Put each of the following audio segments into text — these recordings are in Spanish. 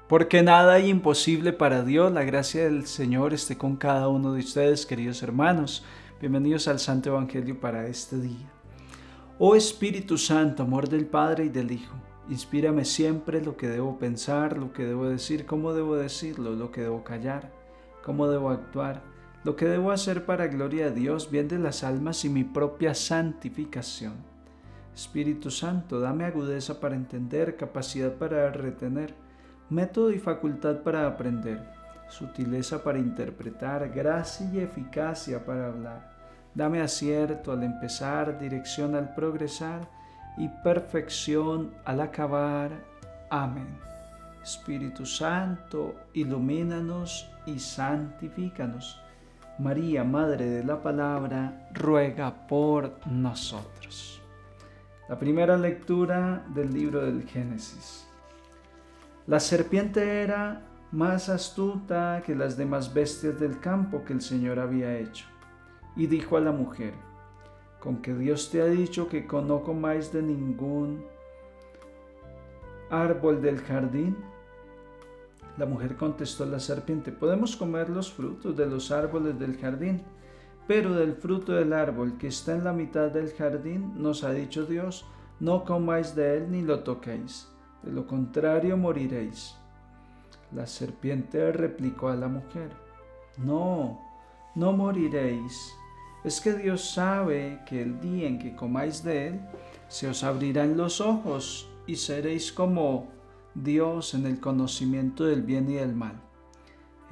Porque nada hay imposible para Dios. La gracia del Señor esté con cada uno de ustedes, queridos hermanos. Bienvenidos al Santo Evangelio para este día. Oh Espíritu Santo, amor del Padre y del Hijo, inspírame siempre lo que debo pensar, lo que debo decir, cómo debo decirlo, lo que debo callar, cómo debo actuar, lo que debo hacer para gloria de Dios, bien de las almas y mi propia santificación. Espíritu Santo, dame agudeza para entender, capacidad para retener, método y facultad para aprender, sutileza para interpretar, gracia y eficacia para hablar. Dame acierto al empezar, dirección al progresar y perfección al acabar. Amén. Espíritu Santo, ilumínanos y santifícanos. María, Madre de la Palabra, ruega por nosotros. La primera lectura del libro del Génesis. La serpiente era más astuta que las demás bestias del campo que el Señor había hecho, y dijo a la mujer: ¿con que Dios te ha dicho que no comáis de ningún árbol del jardín? La mujer contestó a la serpiente: podemos comer los frutos de los árboles del jardín, pero del fruto del árbol que está en la mitad del jardín nos ha dicho Dios: no comáis de él ni lo toquéis, de lo contrario moriréis. La serpiente replicó a la mujer: no moriréis. Es que Dios sabe que el día en que comáis de él, se os abrirán los ojos y seréis como Dios en el conocimiento del bien y del mal.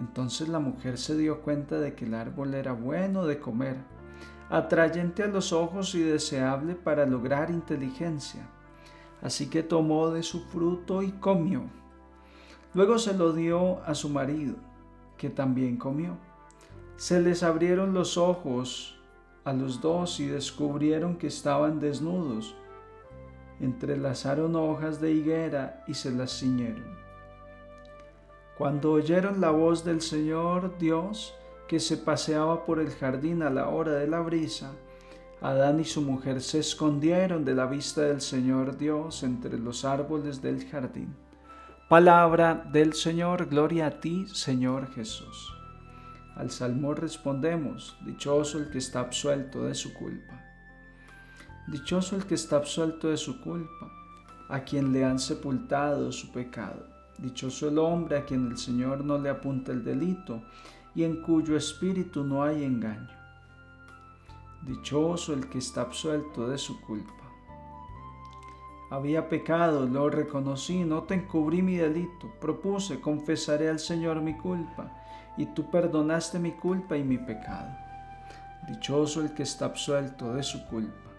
Entonces la mujer se dio cuenta de que el árbol era bueno de comer, atrayente a los ojos y deseable para lograr inteligencia. Así que tomó de su fruto y comió. Luego se lo dio a su marido, que también comió. Se les abrieron los ojos a los dos y descubrieron que estaban desnudos. Entrelazaron hojas de higuera y se las ciñeron. Cuando oyeron la voz del Señor Dios, que se paseaba por el jardín a la hora de la brisa, Adán y su mujer se escondieron de la vista del Señor Dios entre los árboles del jardín. Palabra del Señor, gloria a ti, Señor Jesús. Al salmo respondemos: dichoso el que está absuelto de su culpa. Dichoso el que está absuelto de su culpa, a quien le han sepultado su pecado. Dichoso el hombre a quien el Señor no le apunta el delito y en cuyo espíritu no hay engaño. Dichoso el que está absuelto de su culpa. Había pecado, lo reconocí, no te encubrí mi delito, propuse, confesaré al Señor mi culpa, y tú perdonaste mi culpa y mi pecado. Dichoso el que está absuelto de su culpa.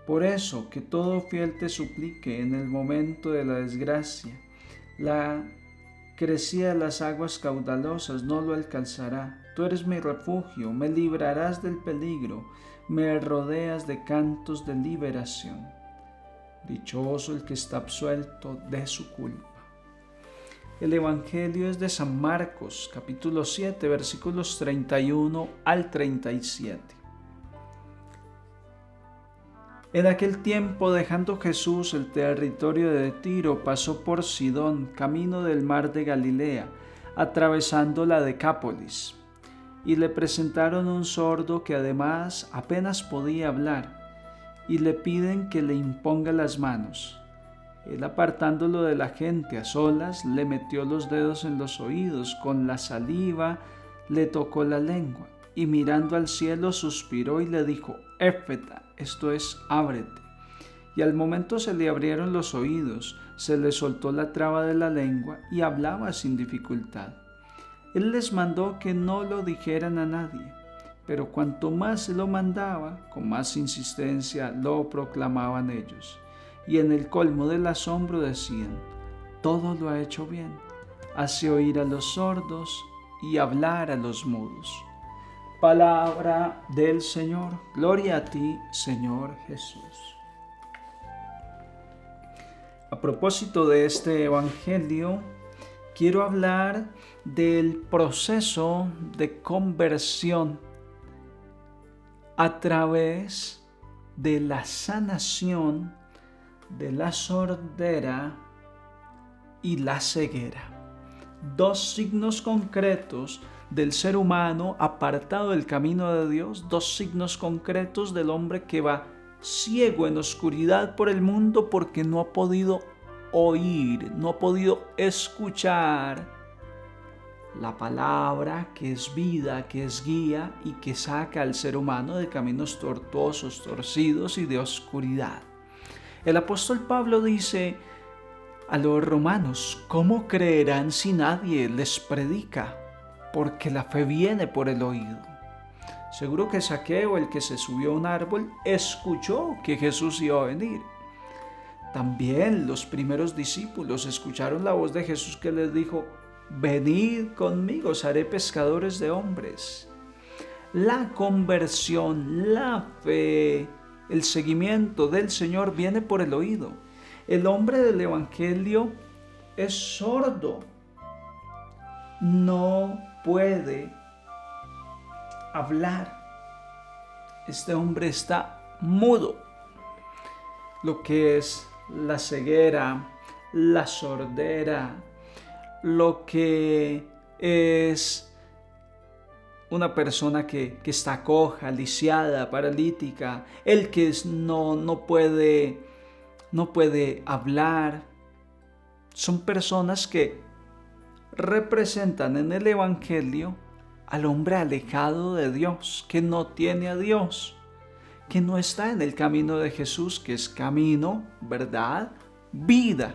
Por eso, que todo fiel te suplique en el momento de la desgracia. La crecida de las aguas caudalosas no lo alcanzará. Tú eres mi refugio, me librarás del peligro, me rodeas de cantos de liberación. Dichoso el que está absuelto de su culpa. El Evangelio es de San Marcos, capítulo 7, versículos 31 al 37. En aquel tiempo, dejando Jesús el territorio de Tiro, pasó por Sidón, camino del mar de Galilea, atravesando la Decápolis. Y le presentaron un sordo que además apenas podía hablar, y le piden que le imponga las manos. Él, apartándolo de la gente a solas, le metió los dedos en los oídos, con la saliva le tocó la lengua, y mirando al cielo suspiró y le dijo: Éfeta, esto es, ábrete. Y al momento se le abrieron los oídos, se le soltó la traba de la lengua y hablaba sin dificultad. Él les mandó que no lo dijeran a nadie, pero cuanto más se lo mandaba, con más insistencia lo proclamaban ellos. Y en el colmo del asombro decían: todo lo ha hecho bien, hace oír a los sordos y hablar a los mudos. Palabra del Señor, gloria a ti, Señor Jesús. A propósito de este Evangelio, quiero hablar del proceso de conversión a través de la sanación de la sordera y la ceguera. dos signos concretos del ser humano apartado del camino de Dios, dos signos concretos del hombre que va ciego en oscuridad por el mundo porque no ha podido oír, no ha podido escuchar la palabra que es vida, que es guía y que saca al ser humano de caminos tortuosos, torcidos y de oscuridad. El apóstol Pablo dice a los romanos: ¿cómo creerán si nadie les predica? Porque la fe viene por el oído. Seguro que Zaqueo, el que se subió a un árbol, escuchó que Jesús iba a venir. También los primeros discípulos escucharon la voz de Jesús que les dijo: venid conmigo, os haré pescadores de hombres. La conversión, la fe, el seguimiento del Señor viene por el oído. El hombre del Evangelio es sordo. No puede hablar. Este hombre está mudo. Lo que es la ceguera, la sordera, lo que es una persona que está coja, lisiada, paralítica, el que no puede hablar. Son personas que representan en el Evangelio al hombre alejado de Dios, que no tiene a Dios, que no está en el camino de Jesús, que es camino, verdad, vida.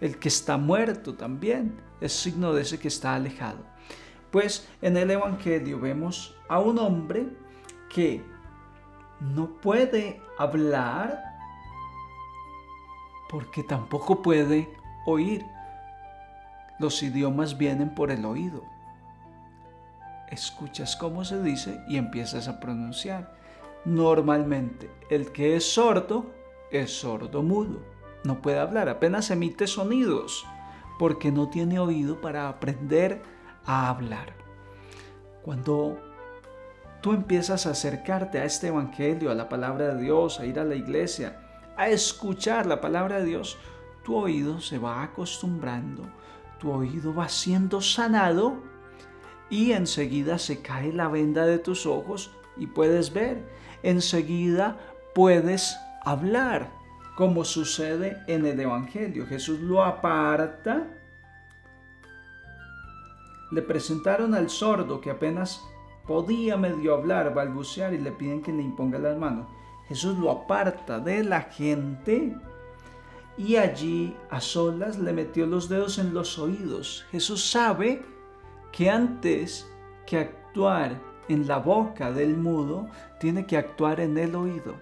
El que está muerto también es signo de ese que está alejado. Pues en el Evangelio vemos a un hombre que no puede hablar porque tampoco puede oír. Los idiomas vienen por el oído. Escuchas cómo se dice y empiezas a pronunciar. Normalmente el que es sordo mudo. No puede hablar, apenas emite sonidos porque no tiene oído para aprender a hablar. Cuando tú empiezas a acercarte a este Evangelio, a la palabra de Dios, a ir a la iglesia, a escuchar la palabra de Dios, tu oído se va acostumbrando, tu oído va siendo sanado y enseguida se cae la venda de tus ojos y puedes ver. Enseguida puedes hablar, como sucede en el Evangelio. Jesús lo aparta. Le presentaron al sordo que apenas podía medio hablar, balbucear, y le piden que le imponga las manos. Jesús lo aparta de la gente y allí a solas le metió los dedos en los oídos. Jesús sabe que antes que actuar en la boca del mudo, tiene que actuar en el oído.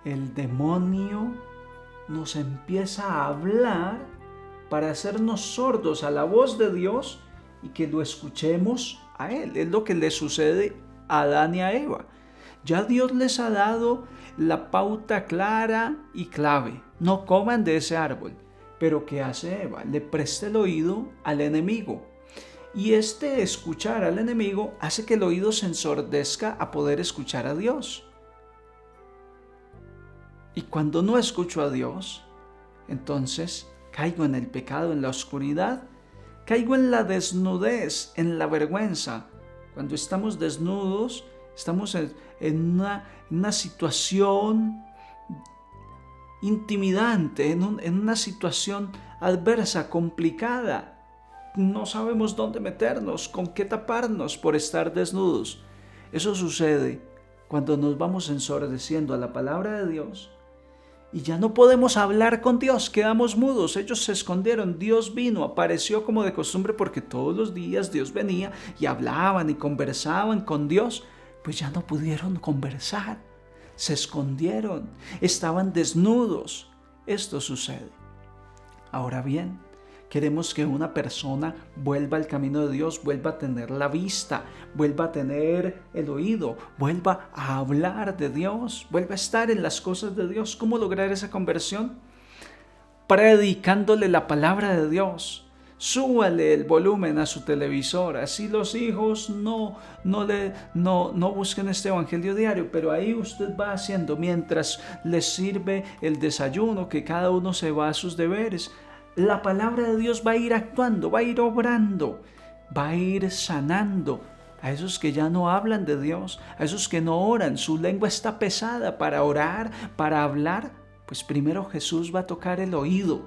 El demonio nos empieza a hablar para hacernos sordos a la voz de Dios y que lo escuchemos a Él. Es lo que le sucede a Adán y a Eva. Ya Dios les ha dado la pauta clara y clave: no coman de ese árbol. Pero ¿qué hace Eva? Le presta el oído al enemigo. Y este escuchar al enemigo hace que el oído se ensordezca a poder escuchar a Dios. Y cuando no escucho a Dios, entonces caigo en el pecado, en la oscuridad, caigo en la desnudez, en la vergüenza. Cuando estamos desnudos, estamos en una situación intimidante, en una situación adversa, complicada. No sabemos dónde meternos, con qué taparnos por estar desnudos. Eso sucede cuando nos vamos ensordeciendo a la palabra de Dios y ya no podemos hablar con Dios, quedamos mudos. Ellos se escondieron, Dios vino, apareció como de costumbre porque todos los días Dios venía y hablaban y conversaban con Dios. Pues ya no pudieron conversar, se escondieron, estaban desnudos. Esto sucede. Ahora bien, queremos que una persona vuelva al camino de Dios, vuelva a tener la vista, vuelva a tener el oído, vuelva a hablar de Dios, vuelva a estar en las cosas de Dios. ¿Cómo lograr esa conversión? Predicándole la palabra de Dios. Súbale el volumen a su televisor, así los hijos no busquen este evangelio diario, pero ahí usted va haciendo mientras les sirve el desayuno, que cada uno se va a sus deberes. la palabra de Dios va a ir actuando, va a ir obrando, va a ir sanando a esos que ya no hablan de Dios, a esos que no oran, su lengua está pesada para orar, para hablar. Pues primero Jesús va a tocar el oído.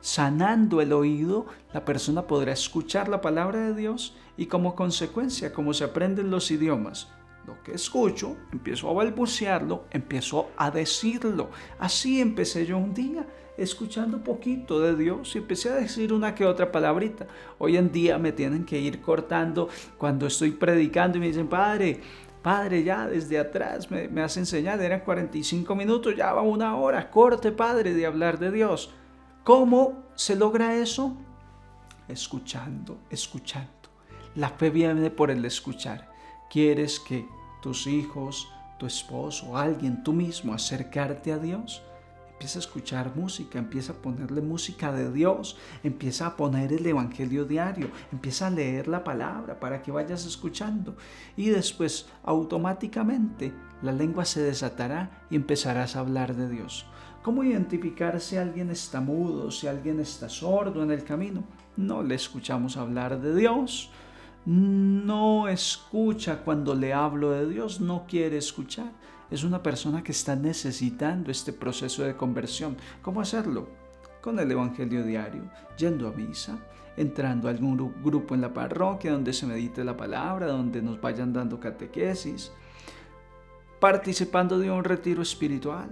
Sanando el oído, la persona podrá escuchar la palabra de Dios y como consecuencia, como se aprenden los idiomas, lo que escucho, empiezo a balbucearlo, empiezo a decirlo. Así empecé yo un día, escuchando poquito de Dios y empecé a decir una que otra palabrita. Hoy en día me tienen que ir cortando cuando estoy predicando y me dicen, Padre, ya desde atrás me has enseñado, eran 45 minutos, ya va 1 hora, corte, Padre, de hablar de Dios. ¿Cómo se logra eso? Escuchando. La fe viene por el escuchar. ¿Quieres que tus hijos, tu esposo, alguien, tú mismo, acercarte a Dios? Empieza a escuchar música, empieza a ponerle música de Dios, empieza a poner el evangelio diario, empieza a leer la palabra para que vayas escuchando y después automáticamente la lengua se desatará y empezarás a hablar de Dios. ¿Cómo identificar si alguien está mudo, si alguien está sordo en el camino? No le escuchamos hablar de Dios, no escucha cuando le hablo de Dios, no quiere escuchar. Es una persona que está necesitando este proceso de conversión. ¿Cómo hacerlo? Con el evangelio diario, yendo a misa, entrando a algún grupo en la parroquia donde se medite la palabra, donde nos vayan dando catequesis, participando de un retiro espiritual.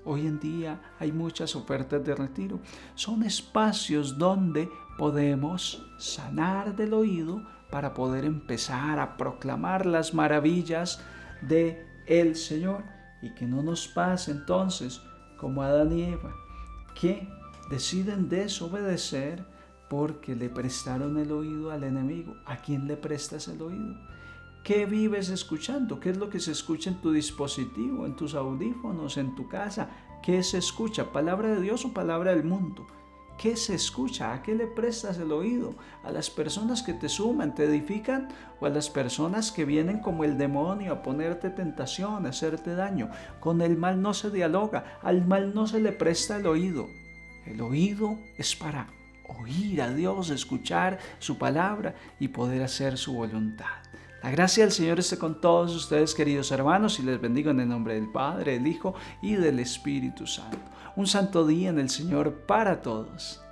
Hoy en día hay muchas ofertas de retiro. Son espacios donde podemos sanar del oído para poder empezar a proclamar las maravillas de el Señor y que no nos pase entonces como Adán y Eva, que deciden desobedecer porque le prestaron el oído al enemigo. ¿A quién le prestas el oído? ¿Qué vives escuchando? ¿Qué es lo que se escucha en tu dispositivo, en tus audífonos, en tu casa? ¿Qué se escucha? ¿Palabra de Dios o palabra del mundo? ¿Qué se escucha? ¿A qué le prestas el oído? ¿A las personas que te suman, te edifican? ¿O a las personas que vienen como el demonio a ponerte tentación, a hacerte daño? Con el mal no se dialoga, al mal no se le presta el oído. El oído es para oír a Dios, escuchar su palabra y poder hacer su voluntad. La gracia del Señor esté con todos ustedes, queridos hermanos, y les bendigo en el nombre del Padre, del Hijo y del Espíritu Santo. Un santo día en el Señor para todos.